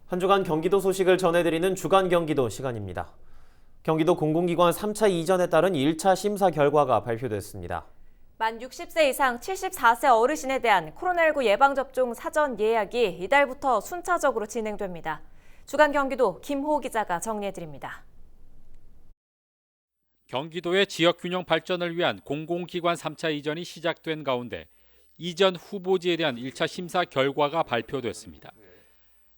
한 주간 경기도 소식을 전해드리는 주간 경기도 시간입니다. 경기도 공공기관 3차 이전에 따른 1차 심사 결과가 발표됐습니다. 만 60세 이상 74세 어르신에 대한 코로나19 예방접종 사전 예약이 이달부터 순차적으로 진행됩니다. 주간 경기도 김호 기자가 정리해드립니다. 경기도의 지역균형 발전을 위한 공공기관 3차 이전이 시작된 가운데 이전 후보지에 대한 1차 심사 결과가 발표됐습니다.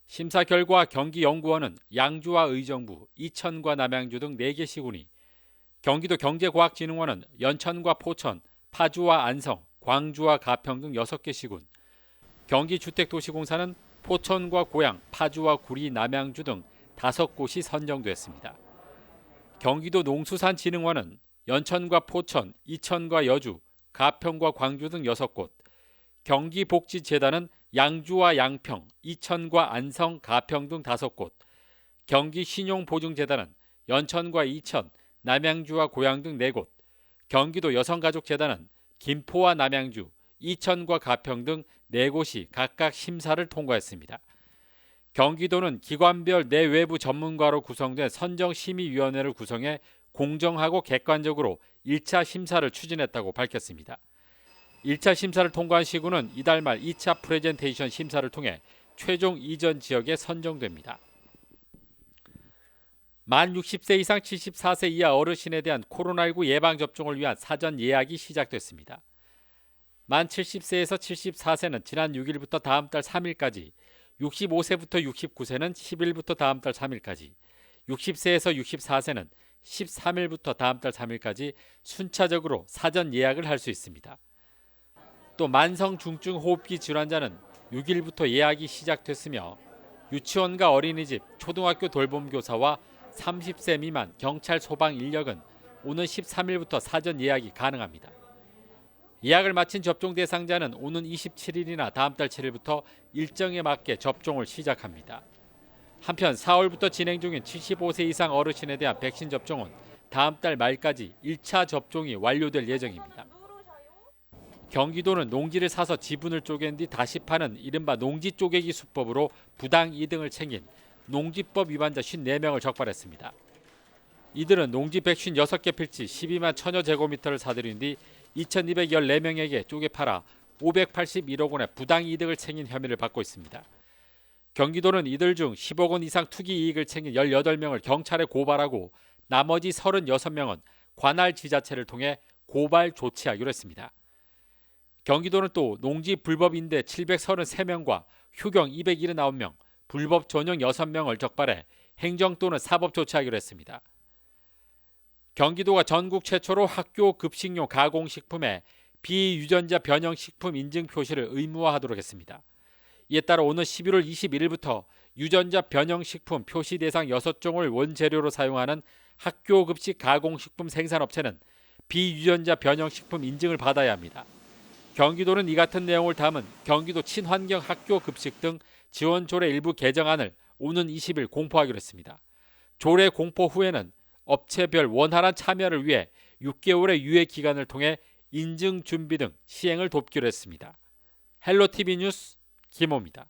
심사 결과 경기연구원은 양주와 의정부, 이천과 남양주 등 4개 시군이, 경기도 경제과학진흥원은 연천과 포천, 파주와 안성, 광주와 가평 등 6개 시군, 경기주택도시공사는 포천과 고양, 파주와 구리, 남양주 등 5곳이 선정됐습니다. 경기도 농수산진흥원은 연천과 포천, 이천과 여주, 가평과 광주 등 6곳, 경기복지재단은 양주와 양평, 이천과 안성, 가평 등 5곳, 경기신용보증재단은 연천과 이천, 남양주와 고양 등 4곳, 경기도 여성가족재단은 김포와 남양주, 이천과 가평 등 4곳이 각각 심사를 통과했습니다. 경기도는 기관별 내외부 전문가로 구성된 선정심의위원회를 구성해 공정하고 객관적으로 1차 심사를 추진했다고 밝혔습니다. 1차 심사를 통과한 시군은 이달 말 2차 프레젠테이션 심사를 통해 최종 이전 지역에 선정됩니다. 만 60세 이상 74세 이하 어르신에 대한 코로나19 예방접종을 위한 사전 예약이 시작됐습니다. 만 70세에서 74세는 지난 6일부터 다음 달 3일까지, 65세부터 69세는 10일부터 다음 달 3일까지, 60세에서 64세는 13일부터 다음 달 3일까지 순차적으로 사전 예약을 할 수 있습니다. 또 만성 중증 호흡기 질환자는 6일부터 예약이 시작됐으며 유치원과 어린이집, 초등학교 돌봄교사와 30세 미만 경찰 소방 인력은 오는 13일부터 사전 예약이 가능합니다. 예약을 마친 접종 대상자는 오는 27일이나 다음 달 7일부터 일정에 맞게 접종을 시작합니다. 한편 4월부터 진행 중인 75세 이상 어르신에 대한 백신 접종은 다음 달 말까지 1차 접종이 완료될 예정입니다. 경기도는 농지를 사서 지분을 쪼갠 뒤 다시 파는 이른바 농지 쪼개기 수법으로 부당 이득을 챙긴 농지법 위반자 54명을 적발했습니다. 이들은 농지 156개 필지 12만 1000여 제곱미터를 사들인 뒤 2214명에게 쪼개 팔아 581억 원의 부당 이득을 챙긴 혐의를 받고 있습니다. 경기도는 이들 중 10억 원 이상 투기 이익을 챙긴 18명을 경찰에 고발하고 나머지 36명은 관할 지자체를 통해 고발 조치하기로 했습니다. 경기도는 또 농지 불법 임대 733명과 휴경 279명, 불법 전용 6명을 적발해 행정 또는 사법 조치하기로 했습니다. 경기도가 전국 최초로 학교 급식용 가공식품에 비유전자 변형식품 인증 표시를 의무화하도록 했습니다. 이에 따라 오는 11월 21일부터 유전자 변형식품 표시 대상 6종을 원재료로 사용하는 학교 급식 가공식품 생산업체는 비유전자 변형식품 인증을 받아야 합니다. 경기도는 이 같은 내용을 담은 경기도 친환경 학교 급식 등 지원 조례 일부 개정안을 오는 20일 공포하기로 했습니다. 조례 공포 후에는 업체별 원활한 참여를 위해 6개월의 유예 기간을 통해 인증 준비 등 시행을 돕기로 했습니다. 헬로티비 뉴스 김호입니다.